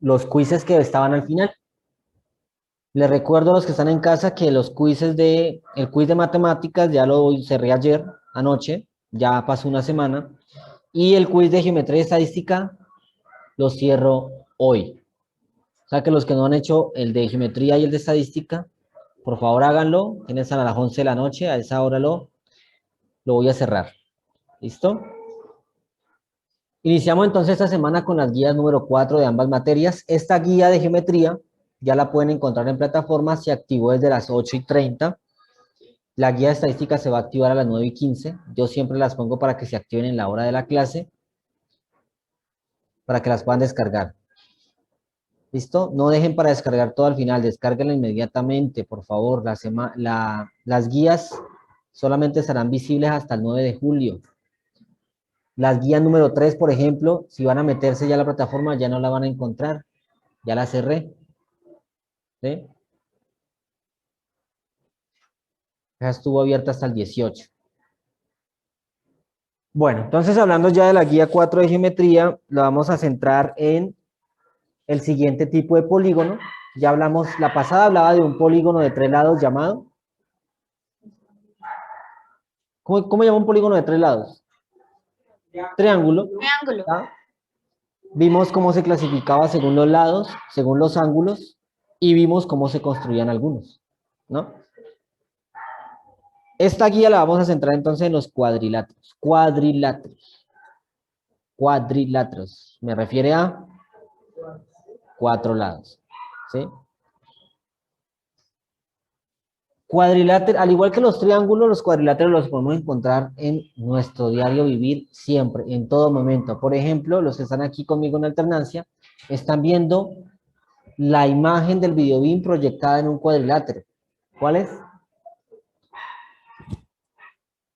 los quizzes que estaban al final. Les recuerdo a los que están en casa que los quizzes el quiz de matemáticas ya lo cerré ayer, anoche, ya pasó una semana, y el quiz de geometría y estadística lo cierro hoy. O sea que los que no han hecho el de geometría y el de estadística, por favor háganlo, tienes a las 11 de la noche, a esa hora lo voy a cerrar. ¿Listo? Iniciamos entonces esta semana con las guías número 4 de ambas materias. Esta guía de geometría ya la pueden encontrar en plataforma, se activó desde las 8:30. La guía de estadística se va a activar a las 9:15. Yo siempre las pongo para que se activen en la hora de la clase, para que las puedan descargar. ¿Listo? No dejen para descargar todo al final, descárguenla inmediatamente, por favor. Las guías solamente estarán visibles hasta el 9 de julio. Las guías número 3, por ejemplo, si van a meterse ya a la plataforma, ya no la van a encontrar. Ya la cerré. ¿Sí? Ya estuvo abierta hasta el 18. Bueno, entonces hablando ya de la guía 4 de geometría, la vamos a centrar en el siguiente tipo de polígono. Ya hablamos, la pasada hablaba de un polígono de 3 lados llamado. ¿Cómo llama un polígono de 3 lados? Triángulo. Triángulo. ¿Tá? Vimos cómo se clasificaba según los lados, según los ángulos, y vimos cómo se construían algunos, ¿no? Esta guía la vamos a centrar entonces en los cuadriláteros. Cuadriláteros. Me refiere a 4 lados, ¿sí? Cuadrilátero, al igual que los triángulos, los cuadriláteros los podemos encontrar en nuestro diario vivir siempre, en todo momento. Por ejemplo, los que están aquí conmigo en alternancia, están viendo la imagen del videobeam proyectada en un cuadrilátero. ¿Cuál es?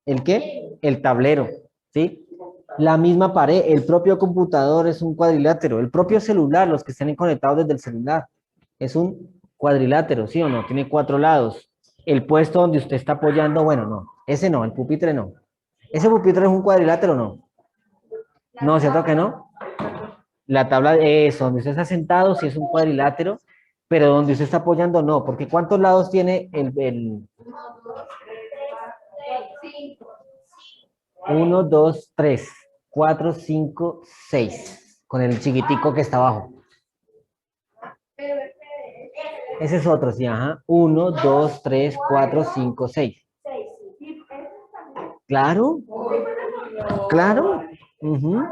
¿El qué? El tablero, ¿sí? La misma pared, el propio computador es un cuadrilátero, el propio celular, los que estén conectados desde el celular, es un cuadrilátero, ¿sí o no? Tiene 4 lados. El puesto donde usted está apoyando, bueno, no, ese no, el pupitre no. ¿Ese pupitre es un cuadrilátero o no? No, ¿cierto que no? La tabla de eso, donde usted está sentado, sí es un cuadrilátero, pero donde usted está apoyando, no, porque ¿cuántos lados tiene el 1, 2, 3, 4, 5, 6, con el chiquitico que está abajo? Ese es otro, sí, ajá. 1, 2, 3, 4, 5, 6. Claro, claro. Ujú.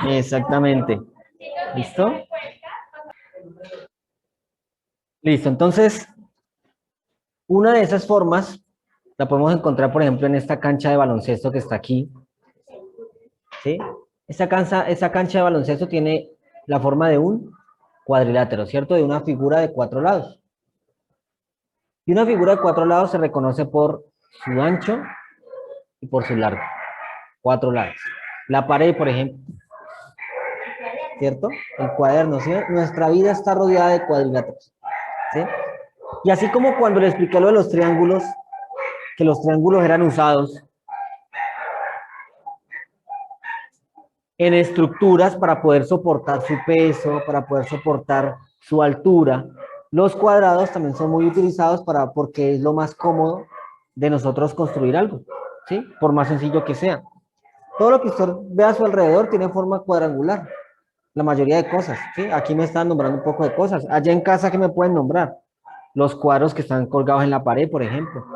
Exactamente. ¿Listo? Listo, entonces, una de esas formas la podemos encontrar, por ejemplo, en esta cancha de baloncesto que está aquí. ¿Sí? Esta cancha de baloncesto tiene la forma de un cuadrilátero, ¿cierto? De una figura de 4 lados. Y una figura de 4 lados se reconoce por su ancho y por su largo. 4 lados. La pared, por ejemplo, ¿cierto? El cuaderno, ¿sí? Nuestra vida está rodeada de cuadriláteros, ¿sí? Y así como cuando le expliqué lo de los triángulos, que los triángulos eran usados en estructuras para poder soportar su peso, para poder soportar su altura. Los cuadrados también son muy utilizados porque es lo más cómodo de nosotros construir algo, ¿sí? Por más sencillo que sea. Todo lo que usted ve a su alrededor tiene forma cuadrangular, la mayoría de cosas, ¿sí? Aquí me están nombrando un poco de cosas. Allá en casa, ¿qué me pueden nombrar? Los cuadros que están colgados en la pared, por ejemplo.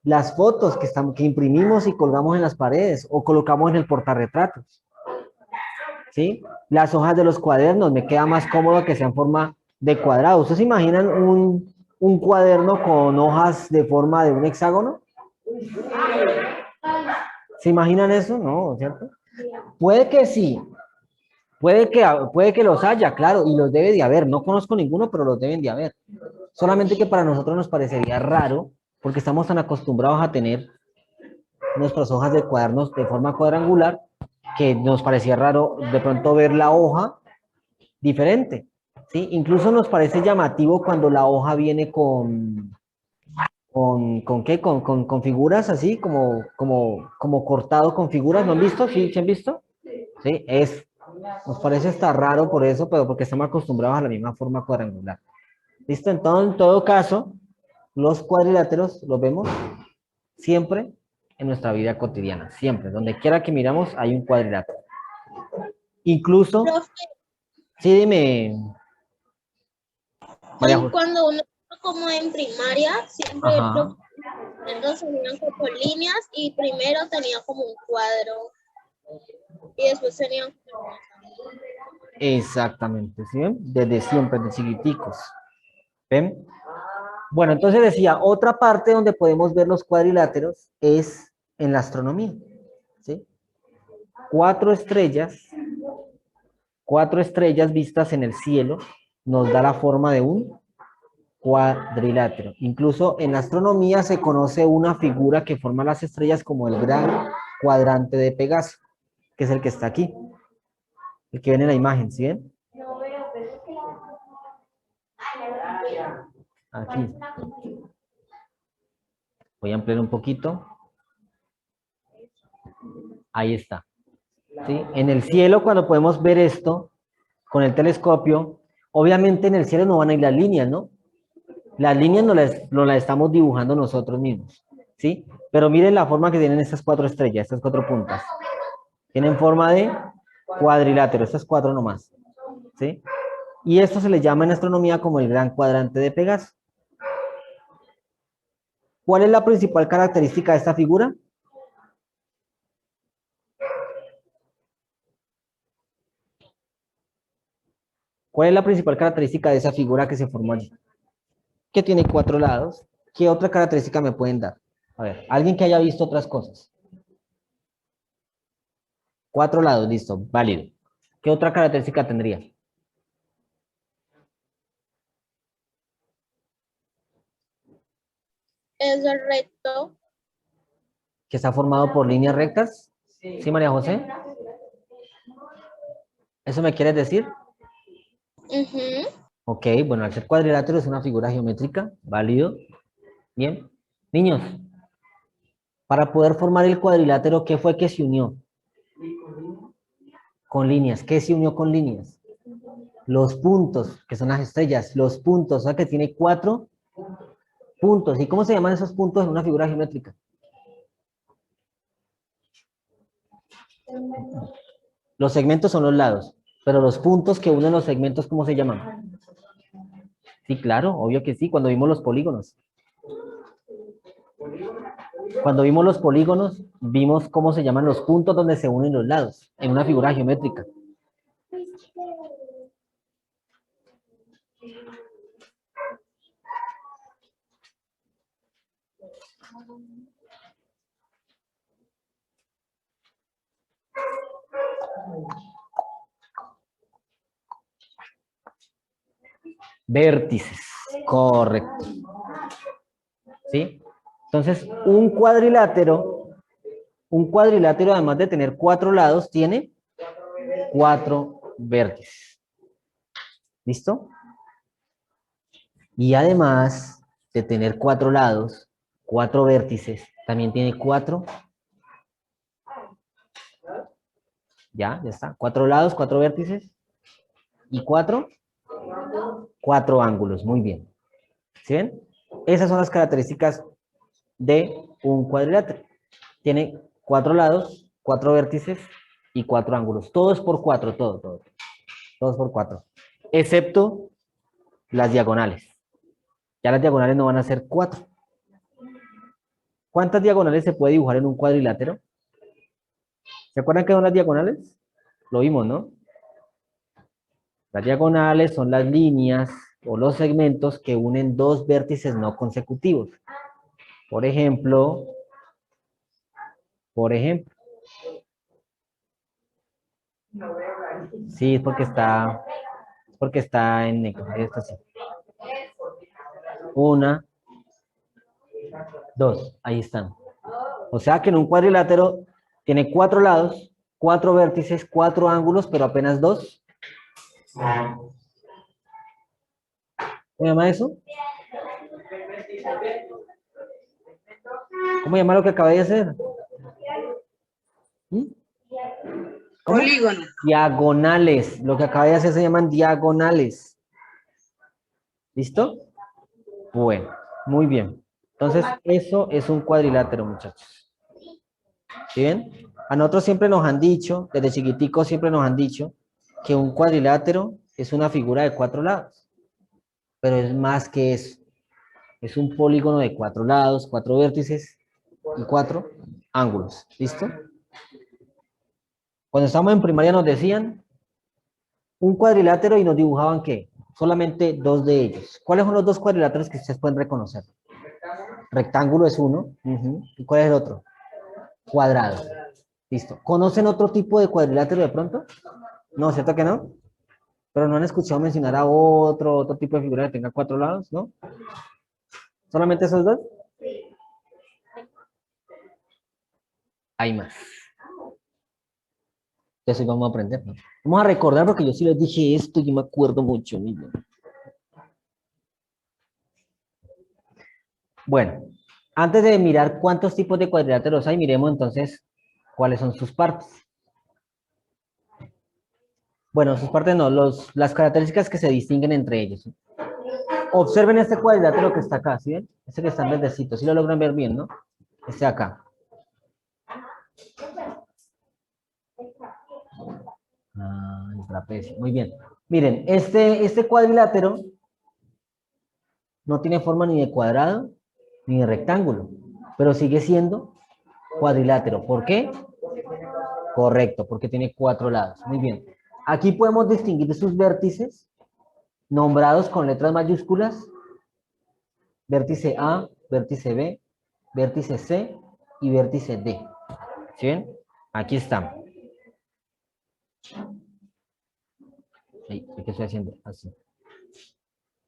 Las fotos que imprimimos y colgamos en las paredes o colocamos en el portarretratos. ¿Sí? Las hojas de los cuadernos, me queda más cómodo que sean en forma de cuadrado. ¿Ustedes se imaginan un cuaderno con hojas de forma de un hexágono? ¿Se imaginan eso? No, ¿cierto? Puede que sí, puede que los haya, claro, y los debe de haber. No conozco ninguno, pero los deben de haber. Solamente que para nosotros nos parecería raro, porque estamos tan acostumbrados a tener nuestras hojas de cuadernos de forma cuadrangular, que nos parecía raro de pronto ver la hoja diferente, ¿sí? Incluso nos parece llamativo cuando la hoja viene ¿con qué? Con figuras así, como cortado con figuras, ¿no han visto? ¿Sí, ¿sí han visto? Sí, es. Nos parece hasta raro por eso, pero porque estamos acostumbrados a la misma forma cuadrangular. ¿Listo? Entonces, en todo caso, los cuadriláteros los vemos siempre en nuestra vida cotidiana. Siempre. Donde quiera que miramos hay un cuadrilátero. Incluso, Profe, sí, dime, María José. cuando uno está como en primaria, siempre Ajá, los cuadernos tenían como líneas y primero tenía como un cuadro y después tenían como... exactamente, ¿sí ven? Desde siempre, desde chiquiticos. ¿Ven? Bueno, entonces decía, otra parte donde podemos ver los cuadriláteros es en la astronomía, ¿sí? Cuatro estrellas vistas en el cielo nos da la forma de un cuadrilátero. Incluso en astronomía se conoce una figura que forma las estrellas como el gran cuadrante de Pegaso, que es el que está aquí, el que ven en la imagen, ¿sí ven? Aquí. Voy a ampliar un poquito. Ahí está. ¿Sí? En el cielo, cuando podemos ver esto con el telescopio, obviamente en el cielo no van a ir las líneas, ¿no? Las líneas no las estamos dibujando nosotros mismos, ¿sí? Pero miren la forma que tienen estas cuatro estrellas, estas cuatro puntas. Tienen forma de cuadrilátero, estas cuatro nomás, ¿sí? Y esto se le llama en astronomía como el gran cuadrante de Pegaso. ¿Cuál es la principal característica de esta figura? ¿Cuál es la principal característica de esa figura que se formó allí? Que tiene cuatro lados. ¿Qué otra característica me pueden dar? A ver, alguien que haya visto otras cosas. Cuatro lados, listo, válido. ¿Qué otra característica tendría? Es el recto. Que está formado por líneas rectas. ¿Sí, María José? ¿Eso me quieres decir? Ujú. Ok, bueno, al ser cuadrilátero es una figura geométrica, válido. Bien. Niños, para poder formar el cuadrilátero, ¿qué fue que se unió? Con líneas. ¿Qué se unió con líneas? Los puntos, que son las estrellas, los puntos, o sea que tiene cuatro puntos. ¿Y cómo se llaman esos puntos en una figura geométrica? Los segmentos son los lados, pero los puntos que unen los segmentos, ¿cómo se llaman? Sí, claro, obvio que sí, cuando vimos los polígonos. Cuando vimos los polígonos, vimos cómo se llaman los puntos donde se unen los lados, en una figura geométrica. Vértices, correcto. ¿Sí? Entonces, un cuadrilátero, además de tener cuatro lados, tiene cuatro vértices. ¿Listo? Y además de tener cuatro lados, cuatro vértices, también tiene cuatro. Ya está. Cuatro lados, cuatro vértices y cuatro ángulos. Muy bien. ¿Sí ven? Esas son las características de un cuadrilátero. Tiene cuatro lados, cuatro vértices y cuatro ángulos. Todo es por cuatro, todo. Todo es por cuatro. Excepto las diagonales. Ya las diagonales no van a ser cuatro. ¿Cuántas diagonales se puede dibujar en un cuadrilátero? ¿Se acuerdan qué son las diagonales? Lo vimos, ¿no? Las diagonales son las líneas o los segmentos que unen dos vértices no consecutivos. Por ejemplo, por ejemplo. Sí, es porque está en negro. Esto sí. Una, dos, ahí están. O sea que en un cuadrilátero tiene cuatro lados, cuatro vértices, cuatro ángulos, pero apenas dos. ¿Cómo se llama eso? ¿Cómo se llama lo que acabé de hacer? ¿Mm? ¿Cómo? Polígono. Diagonales. Lo que acaba de hacer se llaman diagonales. ¿Listo? Bueno, muy bien. Entonces, eso es un cuadrilátero, muchachos. ¿Sí ven? A nosotros siempre nos han dicho, desde chiquiticos siempre nos han dicho, que un cuadrilátero es una figura de 4 lados. Pero es más que eso. Es un polígono de 4 lados, 4 vértices y 4 ángulos. ¿Listo? Cuando estábamos en primaria nos decían un cuadrilátero y nos dibujaban ¿qué? Solamente 2 de ellos. ¿Cuáles son los 2 cuadriláteros que ustedes pueden reconocer? Rectángulo es uno. ¿Y cuál es el otro? Cuadrado. Listo. ¿Conocen otro tipo de cuadrilátero de pronto? No, ¿cierto que no? Pero no han escuchado mencionar a otro tipo de figura que tenga 4 lados, ¿no? ¿Solamente esos 2? Hay más. Entonces hoy vamos a aprender, ¿no? Vamos a recordar porque yo sí les dije esto y me acuerdo mucho. Miren. Bueno, antes de mirar cuántos tipos de cuadriláteros hay, miremos entonces cuáles son sus partes. Bueno, sus partes no, las características que se distinguen entre ellos. Observen este cuadrilátero que está acá, ¿sí ven? Este que está en verdecito, ¿sí lo logran ver bien, no? Este de acá. Ah, el trapecio, muy bien. Miren, este cuadrilátero no tiene forma ni de cuadrado ni de rectángulo, pero sigue siendo cuadrilátero. ¿Por qué? Correcto, porque tiene 4 lados. Muy bien. Aquí podemos distinguir sus vértices nombrados con letras mayúsculas. Vértice A, vértice B, vértice C y vértice D. ¿Sí ven? Aquí están. ¿Qué estoy haciendo? Así.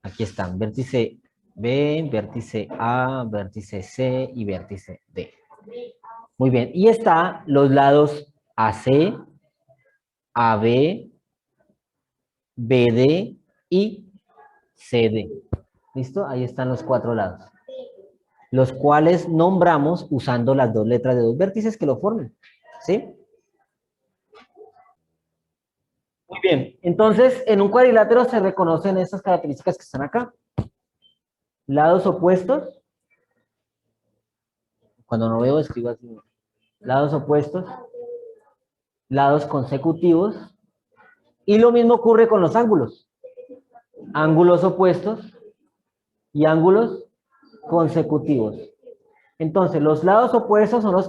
Aquí están. Vértice B, vértice A, vértice C y vértice D. Muy bien. Y está los lados AC, AB, BD y CD. ¿Listo? Ahí están los 4 lados. Los cuales nombramos usando las 2 letras de 2 vértices que lo formen. ¿Sí? Muy bien. Entonces, en un cuadrilátero se reconocen estas características que están acá. Lados opuestos. Cuando no veo, escribo así. Lados opuestos. Lados consecutivos. Y lo mismo ocurre con los ángulos. Ángulos opuestos y ángulos consecutivos. Entonces, los lados opuestos son los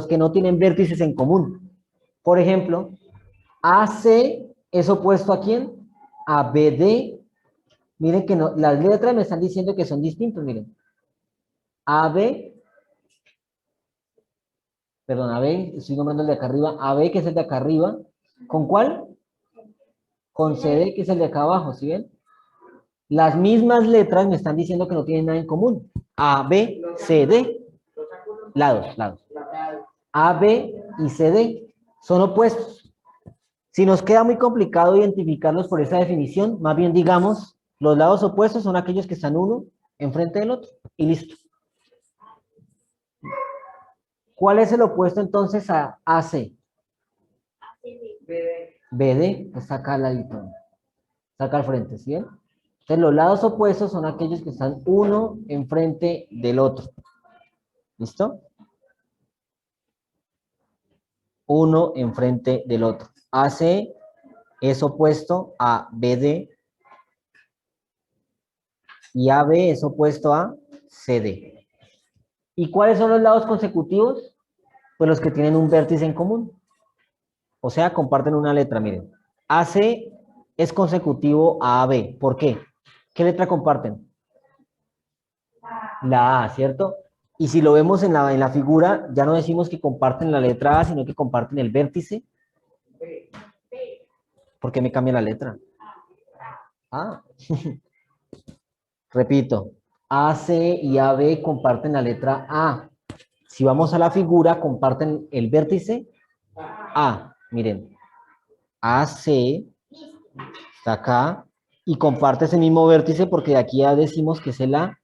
que no tienen vértices en común. Por ejemplo, AC es opuesto ¿a quién? A BD. Miren que no, las letras me están diciendo que son distintos, miren. AB, perdón, AB, estoy nombrando el de acá arriba. AB, que es el de acá arriba. ¿Con cuál? Con CD, que es el de acá abajo, ¿sí ven? Las mismas letras me están diciendo que no tienen nada en común. AB, CD. Lados. AB y CD son opuestos. Si nos queda muy complicado identificarlos por esa definición, más bien digamos, los lados opuestos son aquellos que están uno enfrente del otro. Y listo. ¿Cuál es el opuesto entonces a AC? BD, está acá al ladito. Está acá al frente, ¿sí? Entonces los lados opuestos son aquellos que están uno enfrente del otro. ¿Listo? Uno enfrente del otro. AC es opuesto a BD y AB es opuesto a CD. ¿Y cuáles son los lados consecutivos? Pues los que tienen un vértice en común. O sea, comparten una letra, miren. AC es consecutivo a AB. ¿Por qué? ¿Qué letra comparten? La A, ¿cierto? Y si lo vemos en la figura, ya no decimos que comparten la letra A, sino que comparten el vértice. ¿Por qué me cambia la letra? Ah. Repito, AC y AB comparten la letra A. Si vamos a la figura, comparten el vértice A. Miren, AC está acá y comparte ese mismo vértice porque de aquí ya decimos que es el AB.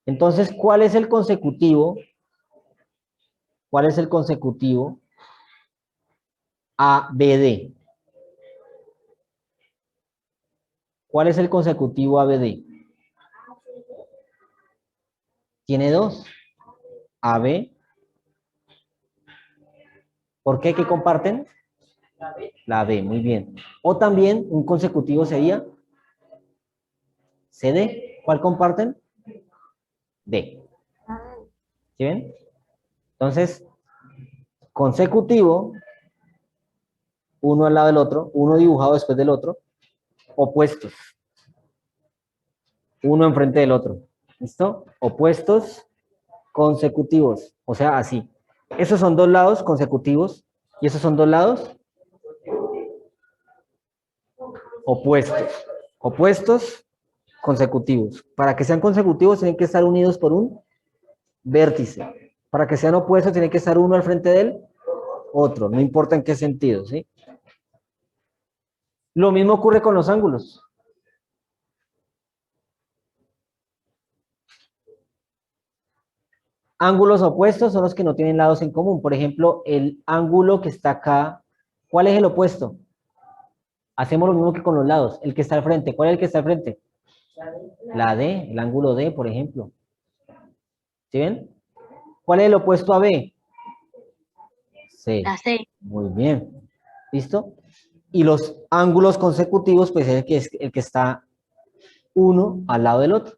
Entonces, ¿cuál es el consecutivo? ¿Cuál es el consecutivo ABD. ¿Cuál es el consecutivo ABD? Tiene dos. AB. ¿Por qué? ¿Qué comparten? La B, muy bien. O también un consecutivo sería CD. ¿Cuál comparten? D. ¿Sí ven? Entonces, consecutivo, uno al lado del otro, uno dibujado después del otro, opuestos. Uno enfrente del otro. ¿Listo? Opuestos consecutivos. O sea, así. Esos son dos lados consecutivos y esos son dos lados opuestos. Opuestos consecutivos. Para que sean consecutivos tienen que estar unidos por un vértice. Para que sean opuestos tienen que estar uno al frente del otro, no importa en qué sentido, ¿sí? Lo mismo ocurre con los ángulos. Ángulos opuestos son los que no tienen lados en común. Por ejemplo, el ángulo que está acá, ¿cuál es el opuesto? Hacemos lo mismo que con los lados. El que está al frente, ¿cuál es el que está al frente? La D, el ángulo D, por ejemplo. ¿Sí ven? ¿Cuál es el opuesto a B? C. La C. Muy bien. ¿Listo? Y los ángulos consecutivos, pues es el que está uno al lado del otro.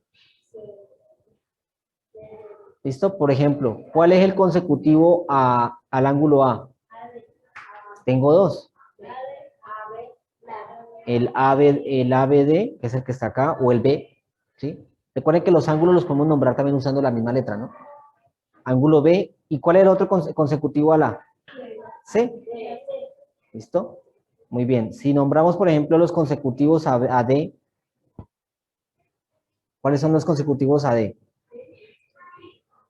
¿Listo? Por ejemplo, ¿cuál es el consecutivo al ángulo A? Tengo dos. El ABD, que es el que está acá, o el B, ¿sí? Recuerden que los ángulos los podemos nombrar también usando la misma letra, ¿no? Ángulo B. ¿Y cuál es el otro consecutivo a la C? ¿Listo? Muy bien. Si nombramos, por ejemplo, los consecutivos a D, ¿cuáles son los consecutivos a D?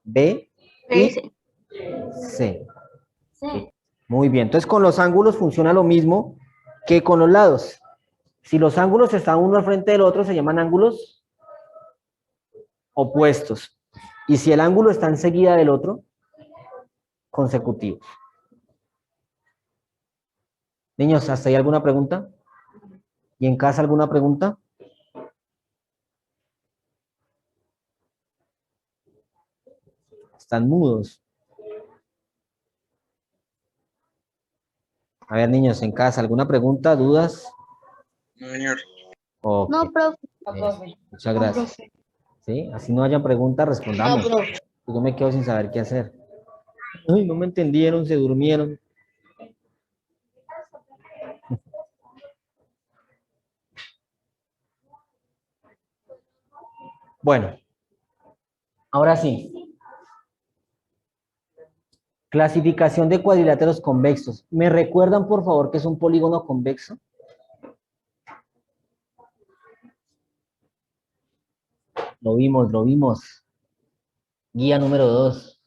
B y C. C. Muy bien. Entonces, con los ángulos funciona lo mismo que con los lados. Si los ángulos están uno al frente del otro, se llaman ángulos opuestos. Y si el ángulo está enseguida del otro, consecutivos. Niños, ¿hasta ahí alguna pregunta? ¿Y en casa alguna pregunta? Están mudos. A ver, niños, en casa, ¿alguna pregunta, dudas? No, señor. Ok, No, profe. muchas gracias. ¿Sí? Así no haya preguntas, respondamos. Yo me quedo sin saber qué hacer. Ay, no me entendieron, se durmieron. Bueno, ahora sí. Clasificación de cuadriláteros convexos. ¿Me recuerdan, por favor, qué es un polígono convexo? Lo vimos, lo vimos. Guía número 2.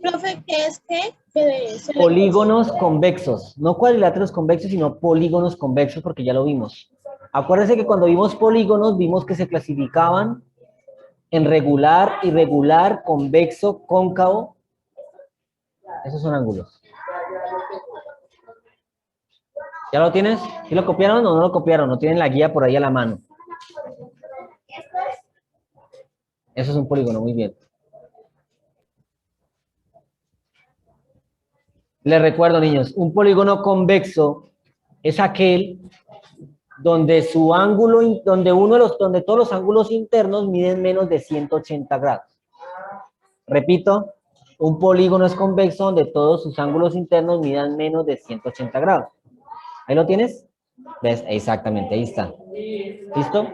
Profe, ¿qué es qué? Que se le Polígonos convexos. No cuadriláteros convexos, sino polígonos convexos, porque ya lo vimos. Acuérdense que cuando vimos polígonos, vimos que se clasificaban en regular, irregular, convexo, cóncavo. Esos son ángulos. ¿Ya lo tienes? ¿Sí lo copiaron o no lo copiaron? ¿No tienen la guía por ahí a la mano? Eso es un polígono, muy bien. Les recuerdo, niños, un polígono convexo es aquel donde su ángulo, donde todos los ángulos internos miden menos de 180 grados. Repito, un polígono es convexo donde todos sus ángulos internos midan menos de 180 grados. ¿Ahí lo tienes? ¿Ves? Exactamente, ahí está. ¿Listo?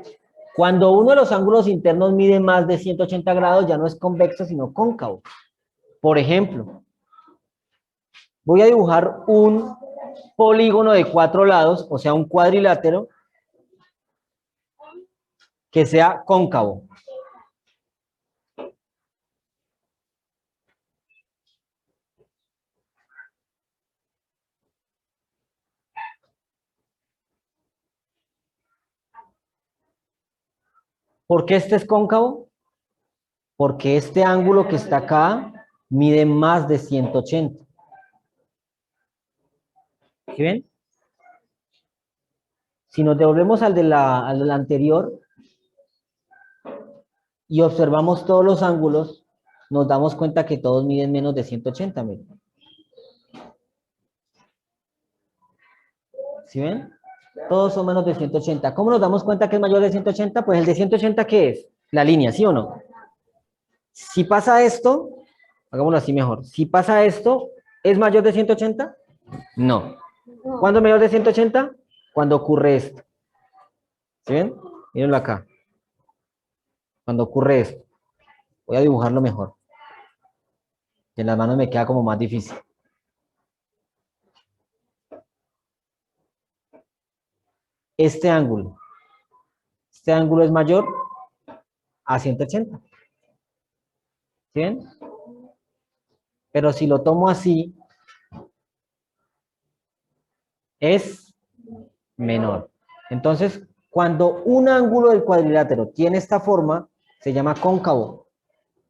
Cuando uno de los ángulos internos mide más de 180 grados, ya no es convexo, sino cóncavo. Por ejemplo, voy a dibujar un polígono de 4 lados, o sea, un cuadrilátero, que sea cóncavo. ¿Por qué este es cóncavo? Porque este ángulo que está acá mide más de 180. ¿Sí ven? Si nos devolvemos al de la anterior y observamos todos los ángulos, nos damos cuenta que todos miden menos de 180. Miren. ¿Sí ven? Todos son menos de 180. ¿Cómo nos damos cuenta que es mayor de 180? Pues el de 180, ¿qué es? La línea, ¿sí o no? Si pasa esto, hagámoslo así mejor. Si pasa esto, ¿es mayor de 180? No. ¿Cuándo es mayor de 180? Cuando ocurre esto. ¿Sí ven? Mírenlo acá. Cuando ocurre esto. Voy a dibujarlo mejor. Que en las manos me queda como más difícil. Este ángulo. Este ángulo es mayor a 180. ¿Sí ven? Pero si lo tomo así, es menor. Entonces, cuando un ángulo del cuadrilátero tiene esta forma, se llama cóncavo.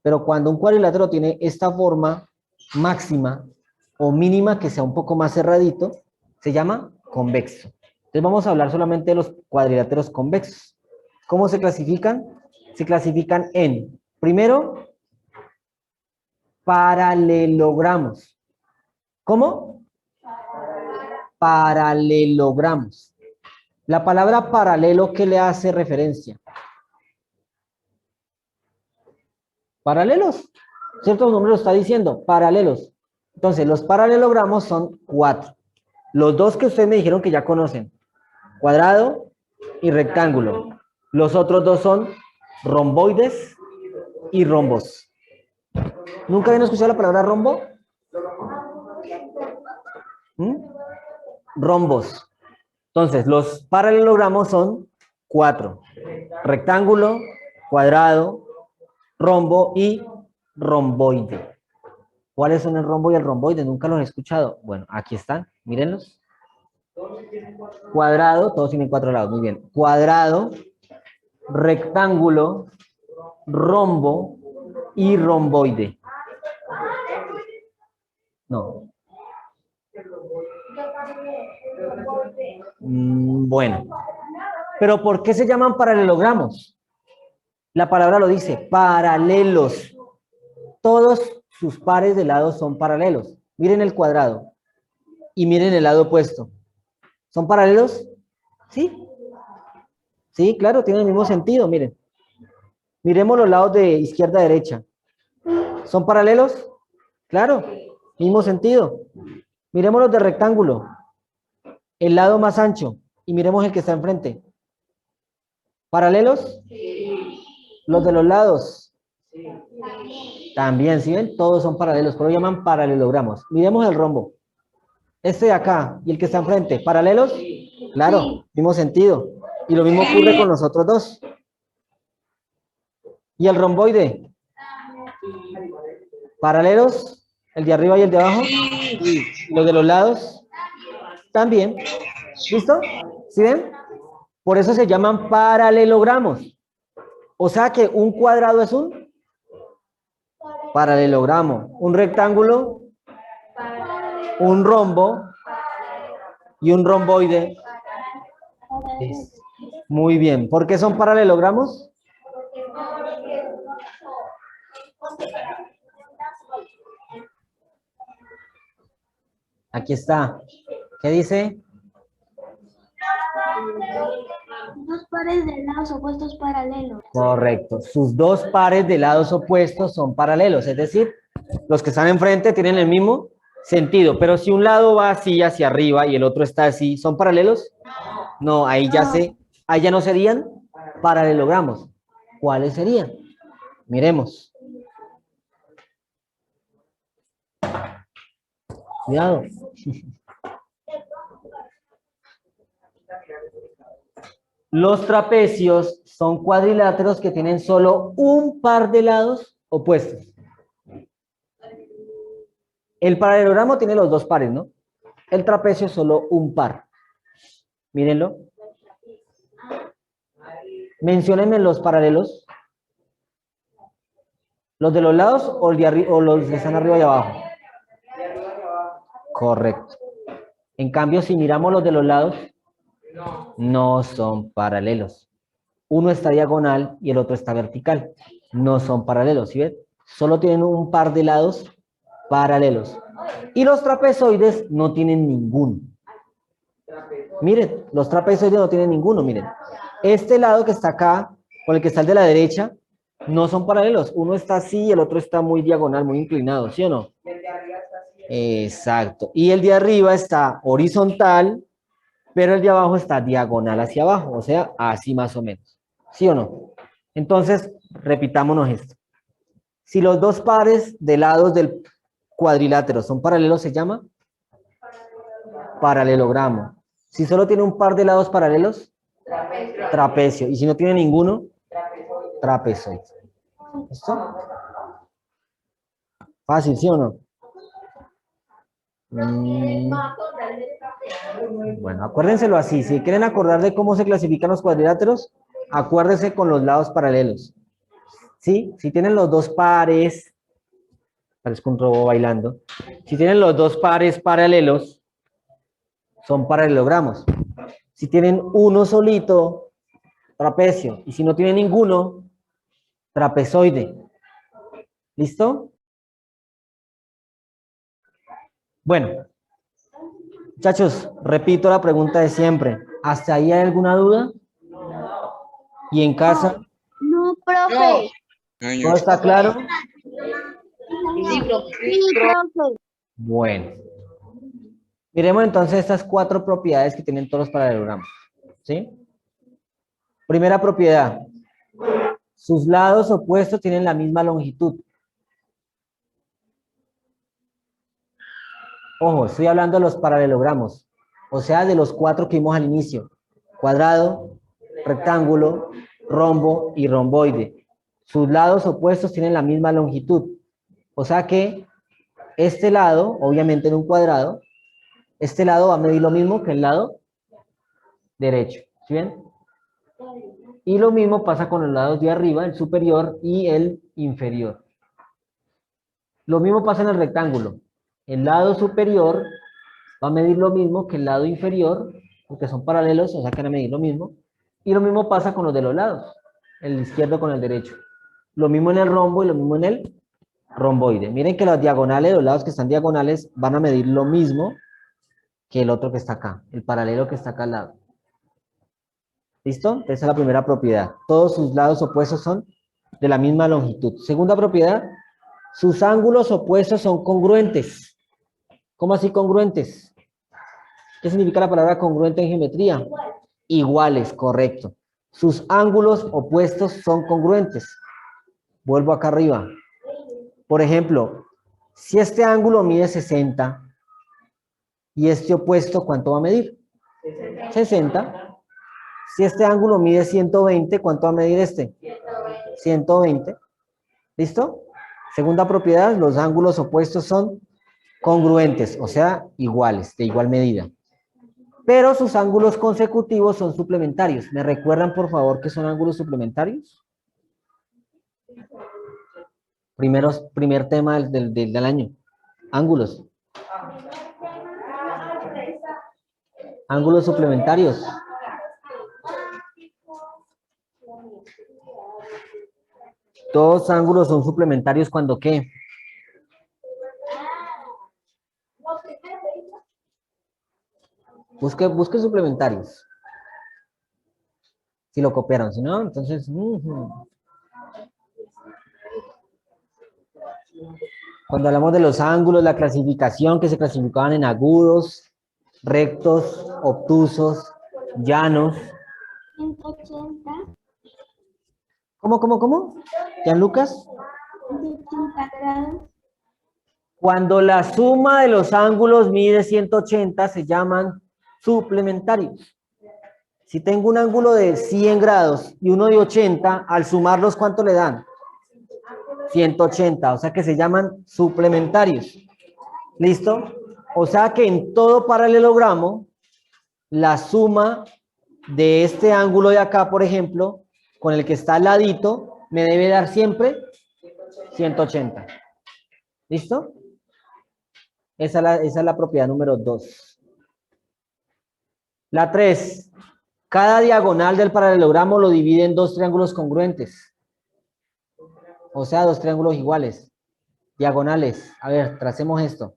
Pero cuando un cuadrilátero tiene esta forma máxima o mínima, que sea un poco más cerradito, se llama convexo. Entonces vamos a hablar solamente de los cuadriláteros convexos. ¿Cómo se clasifican? Se clasifican en, primero, paralelogramos. ¿Cómo? Paralelogramos. La palabra paralelo, ¿qué le hace referencia? Paralelos. ¿Cierto? El nombre lo está diciendo, paralelos. Entonces, los paralelogramos son 4. Los dos que ustedes me dijeron que ya conocen, cuadrado y rectángulo. Los otros dos son romboides y rombos. ¿Nunca habían escuchado la palabra rombo? ¿Mm? Rombos. Entonces, los paralelogramos son 4. Rectángulo, cuadrado, rombo y romboide. ¿Cuáles son el rombo y el romboide? Nunca los he escuchado. Bueno, aquí están, mírenlos. Cuadrado, todos tienen 4 lados, muy bien. Cuadrado, rectángulo, rombo y romboide. No. Bueno. Pero ¿por qué se llaman paralelogramos? La palabra lo dice, paralelos. Todos sus pares de lados son paralelos. Miren el cuadrado y miren el lado opuesto. ¿Son paralelos? Sí. Sí, claro, tienen el mismo sentido, miren. Miremos los lados de izquierda a derecha. ¿Son paralelos? Claro, mismo sentido. Miremos los de rectángulo. El lado más ancho. Y miremos el que está enfrente. ¿Paralelos? Los de los lados. También, ¿sí ven? Todos son paralelos, pero lo llaman paralelogramos. Miremos el rombo. Este de acá y el que está enfrente. ¿Paralelos? Claro, mismo sentido. Y lo mismo ocurre con los otros dos. ¿Y el romboide? ¿Paralelos? ¿El de arriba y el de abajo? ¿Y los de los lados? También. ¿Listo? ¿Sí ven? Por eso se llaman paralelogramos. O sea que un cuadrado es un paralelogramo. Un rectángulo, un rombo y un romboide. Muy bien. ¿Por qué son paralelogramos? Aquí está. ¿Qué dice? Dos pares de lados opuestos paralelos. Correcto. Sus dos pares de lados opuestos son paralelos. Es decir, los que están enfrente tienen el mismo sentido. Pero si un lado va así hacia arriba y el otro está así, ¿son paralelos? No, ahí ya no serían paralelogramos. ¿Cuáles serían? Miremos. Cuidado. Los trapecios son cuadriláteros que tienen solo un par de lados opuestos. El paralelogramo tiene los dos pares, ¿no? El trapecio solo un par. Mírenlo. Menciónenme los paralelos. ¿Los de los lados o, o los que están arriba y abajo? Correcto. En cambio, si miramos los de los lados, no son paralelos. Uno está diagonal y el otro está vertical. No son paralelos, ¿sí ven? Solo tienen un par de lados paralelos. Y los trapezoides no tienen ninguno. Miren, los trapezoides no tienen ninguno, miren. Este lado que está acá, con el que está el de la derecha, no son paralelos. Uno está así y el otro está muy diagonal, muy inclinado, ¿sí o no? Exacto. Y el de arriba está horizontal, pero el de abajo está diagonal hacia abajo, o sea, así más o menos. ¿Sí o no? Entonces, repitámonos esto. Si los dos pares de lados del cuadrilátero son paralelos, se llama paralelogramo. Si solo tiene un par de lados paralelos, trapecio. Y si no tiene ninguno, trapezoide. ¿Listo? Fácil, ¿sí o no? Bueno, acuérdenselo así. Si quieren acordar de cómo se clasifican los cuadriláteros, acuérdense con los lados paralelos. ¿Sí? Si tienen los dos pares, parezco un robot bailando. Si tienen los dos pares paralelos, son paralelogramos. Si tienen uno solito, trapecio. Y si no tienen ninguno, trapezoide. ¿Listo? Bueno, muchachos, repito la pregunta de siempre. ¿Hasta ahí hay alguna duda? ¿Y en casa? No, profe. ¿Todo está claro? Sí, profe. Bueno. Miremos entonces estas 4 propiedades que tienen todos los paralelogramas. ¿Sí? Primera propiedad. Sus lados opuestos tienen la misma longitud. Ojo, estoy hablando de los paralelogramos. O sea, de los 4 que vimos al inicio. Cuadrado, rectángulo, rombo y romboide. Sus lados opuestos tienen la misma longitud. O sea que este lado, obviamente en un cuadrado, este lado va a medir lo mismo que el lado derecho. ¿Sí ven? Y lo mismo pasa con los lados de arriba, el superior y el inferior. Lo mismo pasa en el rectángulo. El lado superior va a medir lo mismo que el lado inferior, porque son paralelos, o sea que van a medir lo mismo. Y lo mismo pasa con los de los lados, el izquierdo con el derecho. Lo mismo en el rombo y lo mismo en el romboide. Miren que las diagonales, los lados que están diagonales, van a medir lo mismo que el otro que está acá, el paralelo que está acá al lado. ¿Listo? Esa es la primera propiedad. Todos sus lados opuestos son de la misma longitud. Segunda propiedad, sus ángulos opuestos son congruentes. ¿Cómo así congruentes? ¿Qué significa la palabra congruente en geometría? Iguales, correcto. Sus ángulos opuestos son congruentes. Vuelvo acá arriba. Por ejemplo, si este ángulo mide 60 y este opuesto, ¿cuánto va a medir? 60. Si este ángulo mide 120, ¿cuánto va a medir este? 120. ¿Listo? Segunda propiedad, los ángulos opuestos son congruentes, o sea, iguales, de igual medida. Pero sus ángulos consecutivos son suplementarios. ¿Me recuerdan, por favor, qué son ángulos suplementarios? Primer tema del año. Ángulos. Ángulos suplementarios. Todos ángulos son suplementarios cuando ¿qué? Busque suplementarios. Si lo copiaron, si no, entonces... Cuando hablamos de los ángulos, la clasificación que se clasificaban en agudos, rectos, obtusos, llanos. 180. ¿Cómo? ¿Gianlucas? 180 grados. Cuando la suma de los ángulos mide 180, se llaman suplementarios. Si tengo un ángulo de 100 grados y uno de 80, al sumarlos, ¿cuánto le dan? 180, o sea que se llaman suplementarios. ¿Listo? O sea que en todo paralelogramo, la suma de este ángulo de acá, por ejemplo, con el que está al ladito, me debe dar siempre 180. ¿Listo? Esa es la propiedad número 2. La 3. Cada diagonal del paralelogramo lo divide en dos triángulos congruentes. O sea, dos triángulos iguales. Diagonales. A ver, tracemos esto.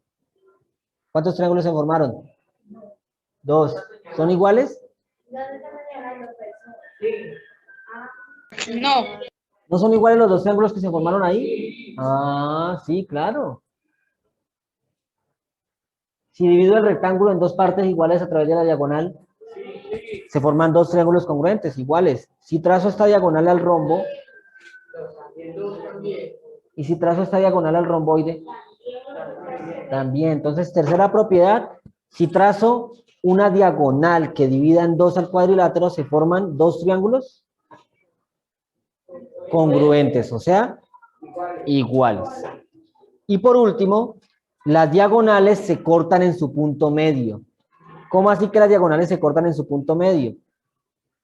¿Cuántos triángulos se formaron? 2. ¿Son iguales? No. ¿No son iguales los dos triángulos que se formaron ahí? Ah, sí, claro. Si divido el rectángulo en dos partes iguales a través de la diagonal, se forman dos triángulos congruentes iguales. Si trazo esta diagonal al rombo, y si trazo esta diagonal al romboide, también. Entonces, tercera propiedad, si trazo una diagonal que divida en dos al cuadrilátero, se forman dos triángulos congruentes, o sea, iguales. Y por último, las diagonales se cortan en su punto medio. ¿Cómo así que las diagonales se cortan en su punto medio?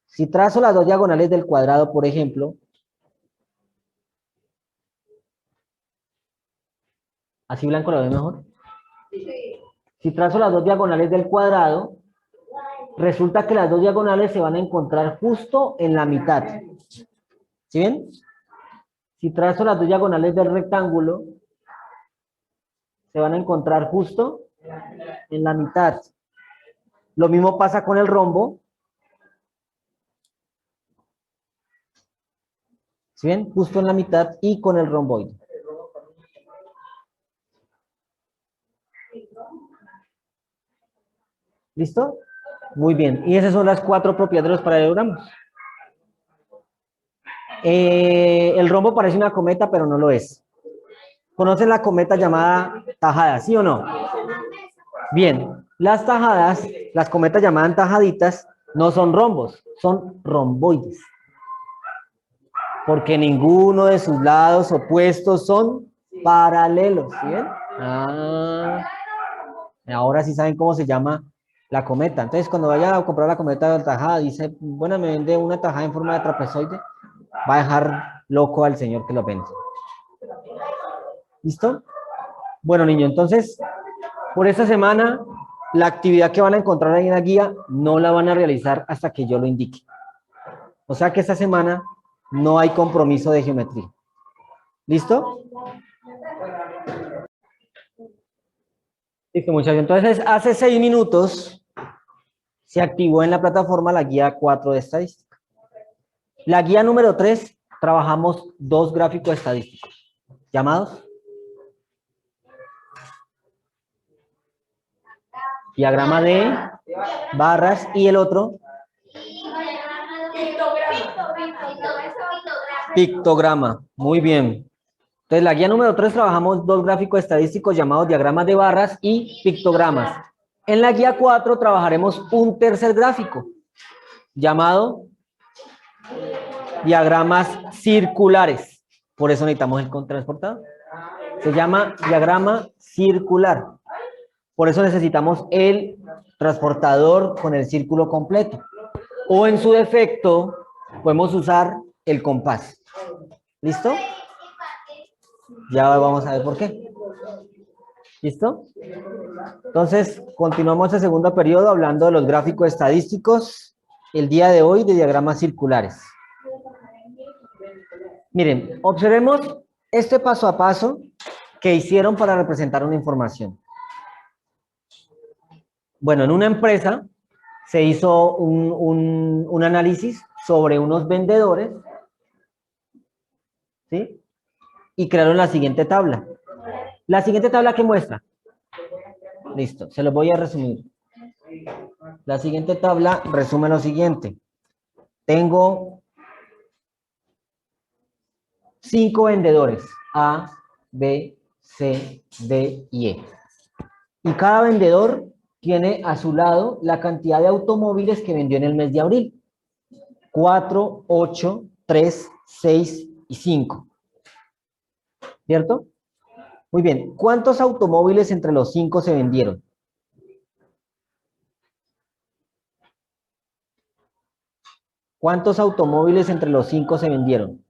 Si trazo las dos diagonales del cuadrado, por ejemplo, ¿así blanco lo ve mejor? Si trazo las dos diagonales del cuadrado, resulta que las dos diagonales se van a encontrar justo en la mitad. ¿Sí ven? Si trazo las dos diagonales del rectángulo, se van a encontrar justo en la mitad. Lo mismo pasa con el rombo. ¿Sí ven? Justo en la mitad y con el romboide. ¿Listo? Muy bien. Y esas son las 4 propiedades de los paralelogramos. El rombo parece una cometa, pero no lo es. ¿Conocen la cometa llamada tajada, sí o no? Bien, las tajadas, las cometas llamadas tajaditas, no son rombos, son romboides. Porque ninguno de sus lados opuestos son paralelos, ¿sí ven? Ah, ahora sí saben cómo se llama la cometa. Entonces, cuando vaya a comprar la cometa tajada, dice, bueno, me vende una tajada en forma de trapezoide, va a dejar loco al señor que lo vende. ¿Listo? Bueno, niño, entonces, por esta semana, la actividad que van a encontrar ahí en la guía no la van a realizar hasta que yo lo indique. O sea que esta semana no hay compromiso de geometría. ¿Listo? Listo, muchachos. Entonces, hace 6 minutos se activó en la plataforma la guía 4 de estadística. La guía número 3, trabajamos 2 gráficos estadísticos, llamados diagrama de barras y el otro pictograma. Muy bien. Entonces, la guía número 3 trabajamos 2 gráficos estadísticos llamados diagramas de barras y pictogramas. En la guía 4 trabajaremos un tercer gráfico llamado diagramas circulares. Por eso necesitamos el transportador. Se llama diagrama circular. Por eso necesitamos el transportador con el círculo completo. O en su defecto, podemos usar el compás. ¿Listo? Ya vamos a ver por qué. ¿Listo? Entonces, continuamos el segundo periodo hablando de los gráficos estadísticos. El día de hoy de diagramas circulares. Miren, observemos este paso a paso que hicieron para representar una información. Bueno, en una empresa se hizo un análisis sobre unos vendedores, ¿sí? Y crearon la siguiente tabla. La siguiente tabla, ¿qué muestra? Listo, se los voy a resumir. La siguiente tabla resume lo siguiente. Tengo 5 vendedores, A, B, C, D y E. Y cada vendedor tiene a su lado la cantidad de automóviles que vendió en el mes de abril. 4, 8, 3, 6 y 5. ¿Cierto? Muy bien. ¿Cuántos automóviles entre los 5 se vendieron? ¿Cuántos automóviles entre los 5 se vendieron?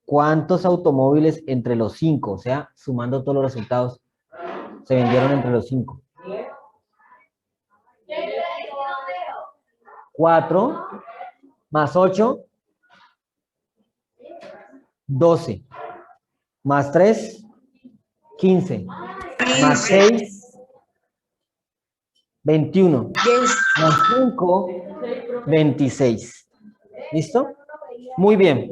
¿Cuántos automóviles entre los 5? O sea, sumando todos los resultados, se vendieron entre los 5. 4 más 8, 12. Más 3, 15. Más 6, 21. Más 5, 26. ¿Listo? Muy bien.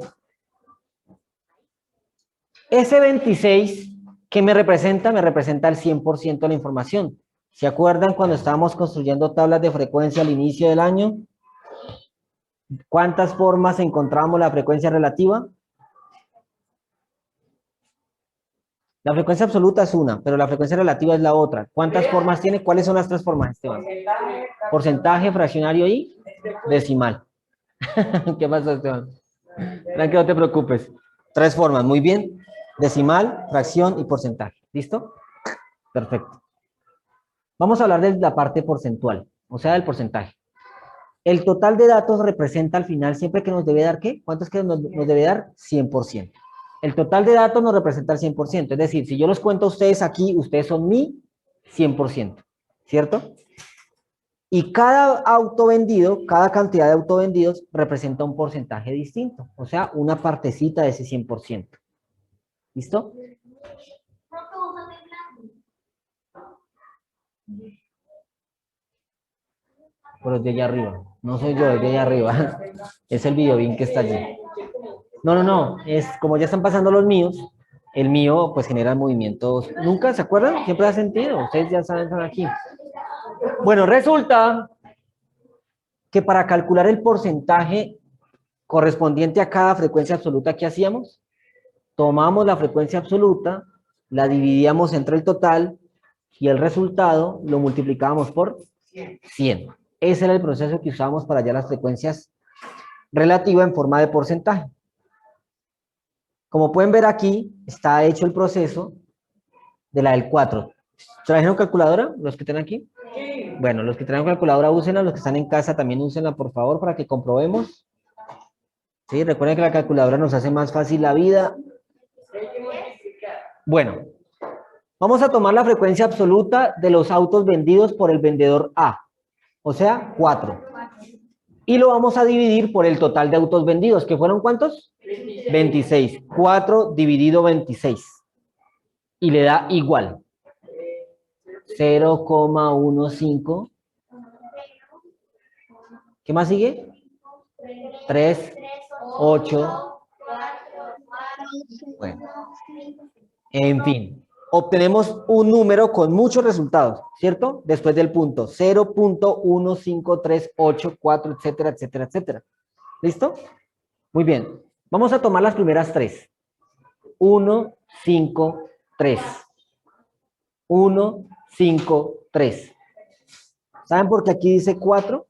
Ese 26, ¿qué me representa? Me representa el 100% de la información. ¿Se acuerdan cuando estábamos construyendo tablas de frecuencia al inicio del año? ¿Cuántas formas encontramos la frecuencia relativa? La frecuencia absoluta es una, pero la frecuencia relativa es la otra. ¿Cuántas formas tiene? ¿Cuáles son las tres formas, Esteban? Porcentaje, fraccionario y decimal. ¿Qué pasó, Esteban? Tranquilo, no te preocupes. Tres formas, muy bien. Decimal, fracción y porcentaje. ¿Listo? Perfecto. Vamos a hablar de la parte porcentual, o sea, del porcentaje. El total de datos representa al final siempre que nos debe dar, ¿qué? ¿Cuánto es que nos debe dar? 100%. El total de datos nos representa el 100%. Es decir, si yo los cuento a ustedes aquí, ustedes son mi 100%. ¿Cierto? Y cada auto vendido, cada cantidad de auto vendidos representa un porcentaje distinto. O sea, una partecita de ese 100%. ¿Listo? Pero es de allá arriba. No soy yo, es de allá arriba. Es el videobin que está allí. No. Es como ya están pasando los míos, el mío pues genera movimientos. ¿Nunca se acuerdan? Siempre ha sentido. Ustedes ya saben, están aquí. Bueno, resulta que para calcular el porcentaje correspondiente a cada frecuencia absoluta que hacíamos, tomamos la frecuencia absoluta, la dividíamos entre el total y el resultado lo multiplicábamos por 100. Ese era el proceso que usábamos para hallar las frecuencias relativas en forma de porcentaje. Como pueden ver aquí, está hecho el proceso de la del 4. ¿Trajeron calculadora los que están aquí? Sí. Bueno, los que traen calculadora úsenla, los que están en casa también úsenla, por favor, para que comprobemos. Sí, recuerden que la calculadora nos hace más fácil la vida. Bueno, vamos a tomar la frecuencia absoluta de los autos vendidos por el vendedor A, o sea, 4. Y lo vamos a dividir por el total de autos vendidos, que fueron ¿cuántos? 26. 4 dividido 26. Y le da igual. 0,15. ¿Qué más sigue? 3, 8. Bueno, en fin. Obtenemos un número con muchos resultados, ¿cierto? Después del punto 0.15384, etcétera, etcétera, etcétera. ¿Listo? Muy bien. Vamos a tomar las primeras tres. 1, 5, 3. 1, 5, 3. ¿Saben por qué aquí dice 4?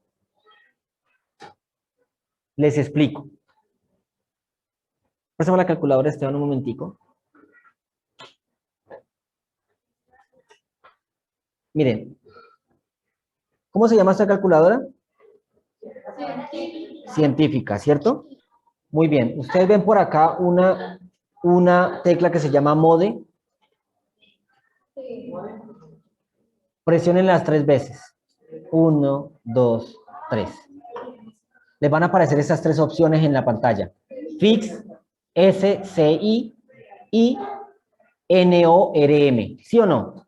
Les explico. Pasemos la calculadora, Esteban, un momentico. Miren. ¿Cómo se llama esta calculadora? Científica, ¿cierto? Muy bien. Ustedes ven por acá una tecla que se llama mode. Presionen las 3 veces. 1, 2, 3. Les van a aparecer esas 3 opciones en la pantalla. Fix, SCI y NORM. ¿Sí o no?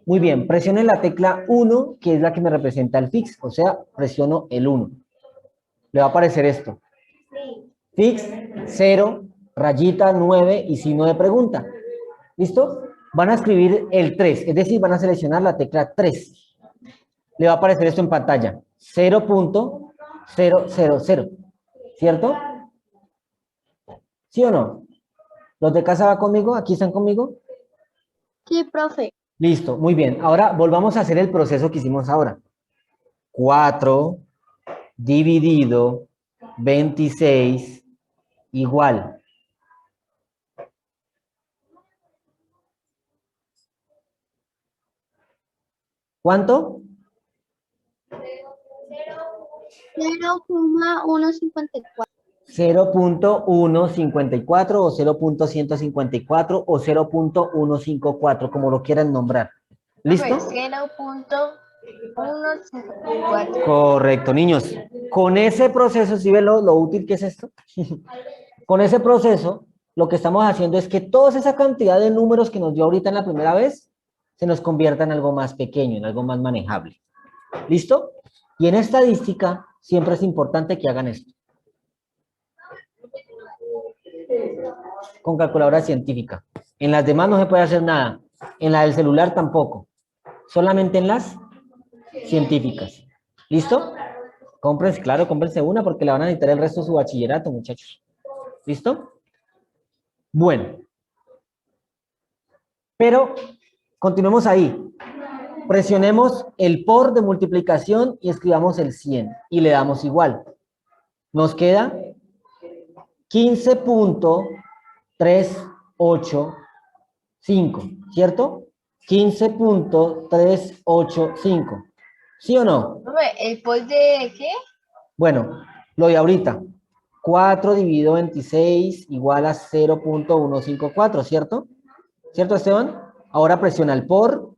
Muy bien. Presionen la tecla 1, que es la que me representa el fix. O sea, presiono el 1. Le va a aparecer esto. Fix, 0, rayita, 9 y signo de pregunta. ¿Listo? Van a escribir el 3, es decir, van a seleccionar la tecla 3. Le va a aparecer esto en pantalla. 0.000. ¿Cierto? ¿Sí o no? ¿Los de casa van conmigo? ¿Aquí están conmigo? Sí, profe. Listo, muy bien. Ahora volvamos a hacer el proceso que hicimos ahora. 4 dividido 26 igual. ¿Cuánto? 0,154. 0.154 o 0.154 o 0.154, como lo quieran nombrar. ¿Listo? 0.154. Correcto, niños. Con ese proceso, ¿sí ven lo útil que es esto? Con ese proceso, lo que estamos haciendo es que toda esa cantidad de números que nos dio ahorita en la primera vez, se nos convierta en algo más pequeño, en algo más manejable. ¿Listo? Y en estadística, siempre es importante que hagan esto. Con calculadora científica. En las demás no se puede hacer nada. En la del celular tampoco. Solamente en las científicas. ¿Listo? Cómprense, claro, cómprense una porque la van a necesitar el resto de su bachillerato, muchachos. ¿Listo? Bueno. Pero continuemos ahí. Presionemos el por de multiplicación y escribamos el 100 y le damos igual. Nos queda 15.385, ¿cierto? 15.385. ¿Sí o no? ¿El post de qué? Bueno, lo de ahorita. 4 dividido 26 igual a 0.154, ¿cierto? ¿Cierto, Esteban? Ahora presiona el por.